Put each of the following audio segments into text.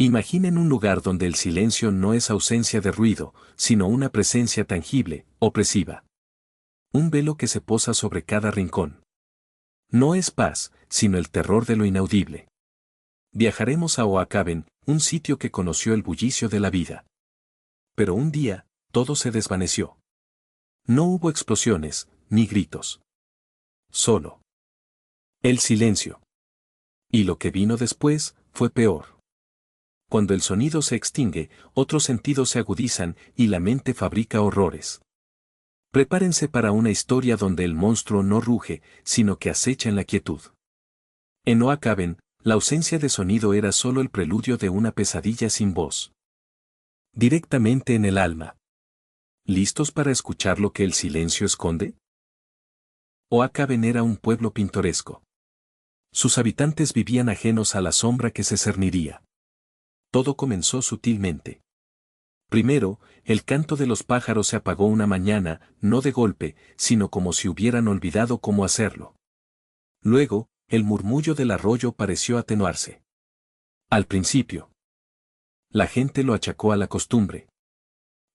Imaginen un lugar donde el silencio no es ausencia de ruido, sino una presencia tangible, opresiva. Un velo que se posa sobre cada rincón. No es paz, sino el terror de lo inaudible. Viajaremos a Oakhven, un sitio que conoció el bullicio de la vida. Pero un día, todo se desvaneció. No hubo explosiones, ni gritos. Solo el silencio. Y lo que vino después, fue peor. Cuando el sonido se extingue, otros sentidos se agudizan y la mente fabrica horrores. Prepárense para una historia donde el monstruo no ruge, sino que acecha en la quietud. En Oakhven, la ausencia de sonido era solo el preludio de una pesadilla sin voz. Directamente en el alma. ¿Listos para escuchar lo que el silencio esconde? Oakhven era un pueblo pintoresco. Sus habitantes vivían ajenos a la sombra que se cerniría. Todo comenzó sutilmente. Primero, el canto de los pájaros se apagó una mañana, no de golpe, sino como si hubieran olvidado cómo hacerlo. Luego, el murmullo del arroyo pareció atenuarse. Al principio, la gente lo achacó a la costumbre.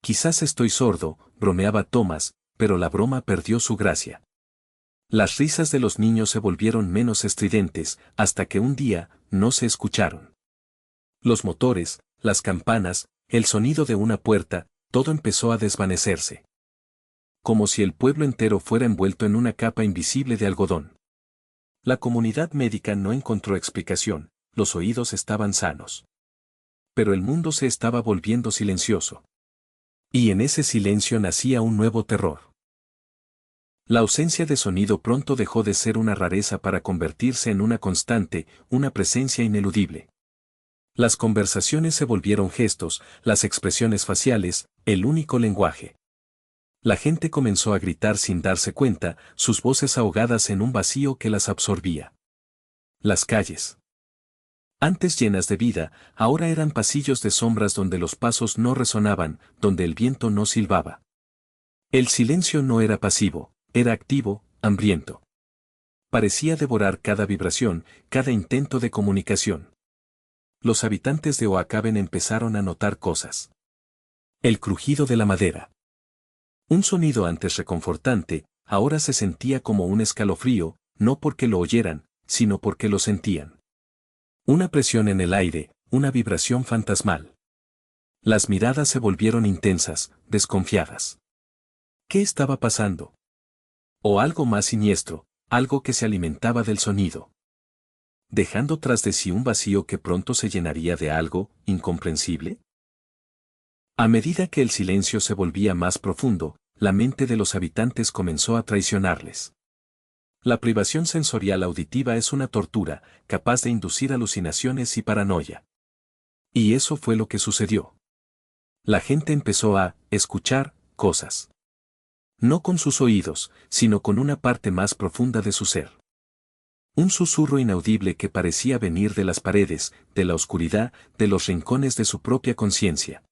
Quizás estoy sordo, bromeaba Thomas, pero la broma perdió su gracia. Las risas de los niños se volvieron menos estridentes, hasta que un día, no se escucharon. Los motores, las campanas, el sonido de una puerta, todo empezó a desvanecerse. Como si el pueblo entero fuera envuelto en una capa invisible de algodón. La comunidad médica no encontró explicación, los oídos estaban sanos. Pero el mundo se estaba volviendo silencioso. Y en ese silencio nacía un nuevo terror. La ausencia de sonido pronto dejó de ser una rareza para convertirse en una constante, una presencia ineludible. Las conversaciones se volvieron gestos, las expresiones faciales, el único lenguaje. La gente comenzó a gritar sin darse cuenta, sus voces ahogadas en un vacío que las absorbía. Las calles, antes llenas de vida, ahora eran pasillos de sombras donde los pasos no resonaban, donde el viento no silbaba. El silencio no era pasivo, era activo, hambriento. Parecía devorar cada vibración, cada intento de comunicación. Los habitantes de Oakhven empezaron a notar cosas. El crujido de la madera. Un sonido antes reconfortante, ahora se sentía como un escalofrío, no porque lo oyeran, sino porque lo sentían. Una presión en el aire, una vibración fantasmal. Las miradas se volvieron intensas, desconfiadas. ¿Qué estaba pasando? O algo más siniestro, algo que se alimentaba del sonido. Dejando tras de sí un vacío que pronto se llenaría de algo incomprensible. A medida que el silencio se volvía más profundo, la mente de los habitantes comenzó a traicionarles. La privación sensorial auditiva es una tortura, capaz de inducir alucinaciones y paranoia. Y eso fue lo que sucedió. La gente empezó a escuchar cosas. No con sus oídos, sino con una parte más profunda de su ser. Un susurro inaudible que parecía venir de las paredes, de la oscuridad, de los rincones de su propia conciencia.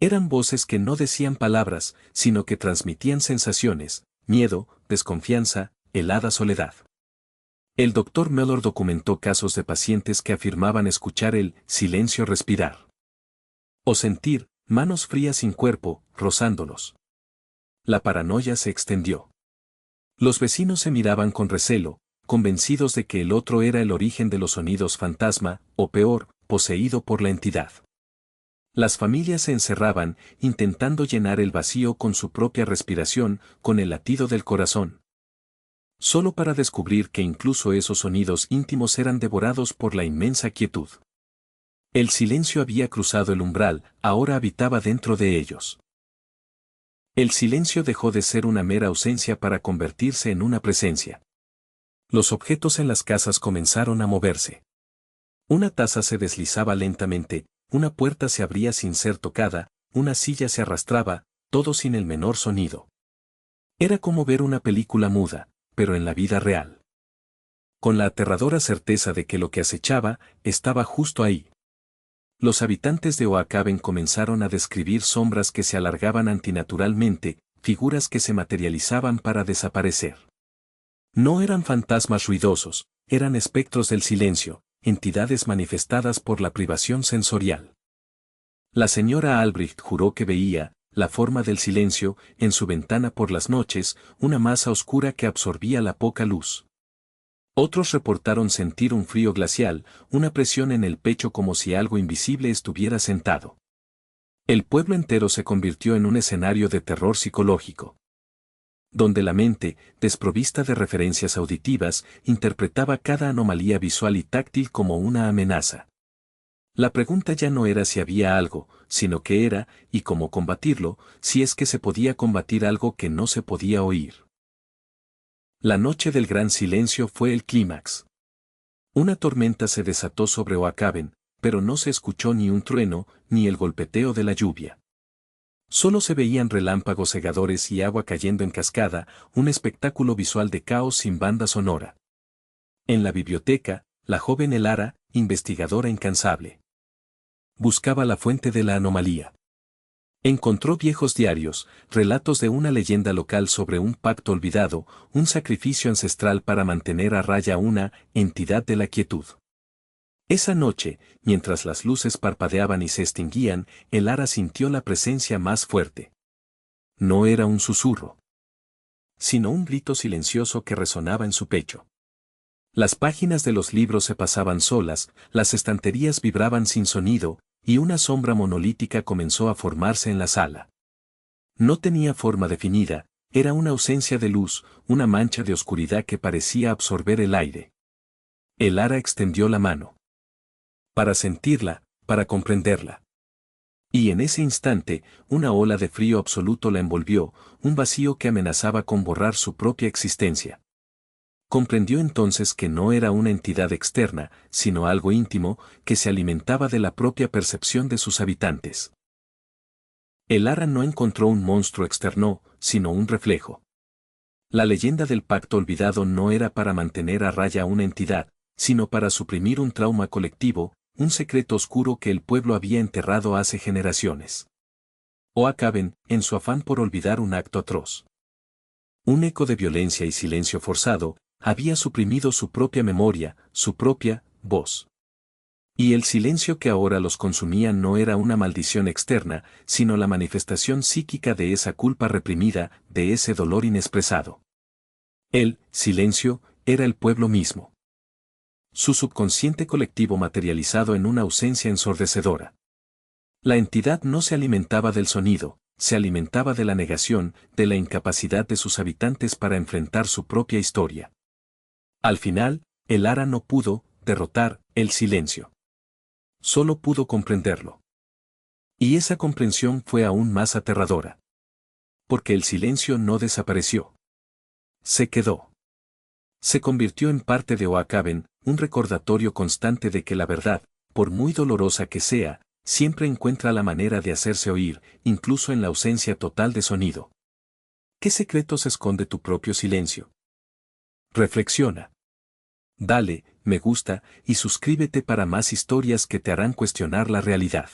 Eran voces que no decían palabras, sino que transmitían sensaciones, miedo, desconfianza, helada soledad. El Dr. Mellor documentó casos de pacientes que afirmaban escuchar el silencio respirar. O sentir manos frías sin cuerpo, rozándolos. La paranoia se extendió. Los vecinos se miraban con recelo, convencidos de que el otro era el origen de los sonidos fantasma, o peor, poseído por la entidad. Las familias se encerraban, intentando llenar el vacío con su propia respiración, con el latido del corazón. Solo para descubrir que incluso esos sonidos íntimos eran devorados por la inmensa quietud. El silencio había cruzado el umbral, ahora habitaba dentro de ellos. El silencio dejó de ser una mera ausencia para convertirse en una presencia. Los objetos en las casas comenzaron a moverse. Una taza se deslizaba lentamente, una puerta se abría sin ser tocada, una silla se arrastraba, todo sin el menor sonido. Era como ver una película muda, pero en la vida real. Con la aterradora certeza de que lo que acechaba estaba justo ahí. Los habitantes de Oakhven comenzaron a describir sombras que se alargaban antinaturalmente, figuras que se materializaban para desaparecer. No eran fantasmas ruidosos, eran espectros del silencio, entidades manifestadas por la privación sensorial. La señora Albrecht juró que veía, la forma del silencio, en su ventana por las noches, una masa oscura que absorbía la poca luz. Otros reportaron sentir un frío glacial, una presión en el pecho como si algo invisible estuviera sentado. El pueblo entero se convirtió en un escenario de terror psicológico, donde la mente, desprovista de referencias auditivas, interpretaba cada anomalía visual y táctil como una amenaza. La pregunta ya no era si había algo, sino qué era, y cómo combatirlo, si es que se podía combatir algo que no se podía oír. La noche del gran silencio fue el clímax. Una tormenta se desató sobre Oakhven, pero no se escuchó ni un trueno, ni el golpeteo de la lluvia. Solo se veían relámpagos cegadores y agua cayendo en cascada, un espectáculo visual de caos sin banda sonora. En la biblioteca, la joven Elara, investigadora incansable, buscaba la fuente de la anomalía. Encontró viejos diarios, relatos de una leyenda local sobre un pacto olvidado, un sacrificio ancestral para mantener a raya una entidad de la quietud. Esa noche, mientras las luces parpadeaban y se extinguían, Elara sintió la presencia más fuerte. No era un susurro, sino un grito silencioso que resonaba en su pecho. Las páginas de los libros se pasaban solas, las estanterías vibraban sin sonido, y una sombra monolítica comenzó a formarse en la sala. No tenía forma definida, era una ausencia de luz, una mancha de oscuridad que parecía absorber el aire. Elara extendió la mano. Para sentirla, para comprenderla. Y en ese instante, una ola de frío absoluto la envolvió, un vacío que amenazaba con borrar su propia existencia. Comprendió entonces que no era una entidad externa, sino algo íntimo, que se alimentaba de la propia percepción de sus habitantes. Elara no encontró un monstruo externo, sino un reflejo. La leyenda del pacto olvidado no era para mantener a raya una entidad, sino para suprimir un trauma colectivo, un secreto oscuro que el pueblo había enterrado hace generaciones. Oakhven, en su afán por olvidar un acto atroz, un eco de violencia y silencio forzado, había suprimido su propia memoria, su propia voz. Y el silencio que ahora los consumía no era una maldición externa, sino la manifestación psíquica de esa culpa reprimida, de ese dolor inexpresado. El silencio era el pueblo mismo. Su subconsciente colectivo materializado en una ausencia ensordecedora. La entidad no se alimentaba del sonido, se alimentaba de la negación, de la incapacidad de sus habitantes para enfrentar su propia historia. Al final, Elara no pudo derrotar el silencio. Solo pudo comprenderlo. Y esa comprensión fue aún más aterradora. Porque el silencio no desapareció. Se quedó. Se convirtió en parte de Oakhven, un recordatorio constante de que la verdad, por muy dolorosa que sea, siempre encuentra la manera de hacerse oír, incluso en la ausencia total de sonido. ¿Qué secretos esconde tu propio silencio? Reflexiona. Dale, me gusta, y suscríbete para más historias que te harán cuestionar la realidad.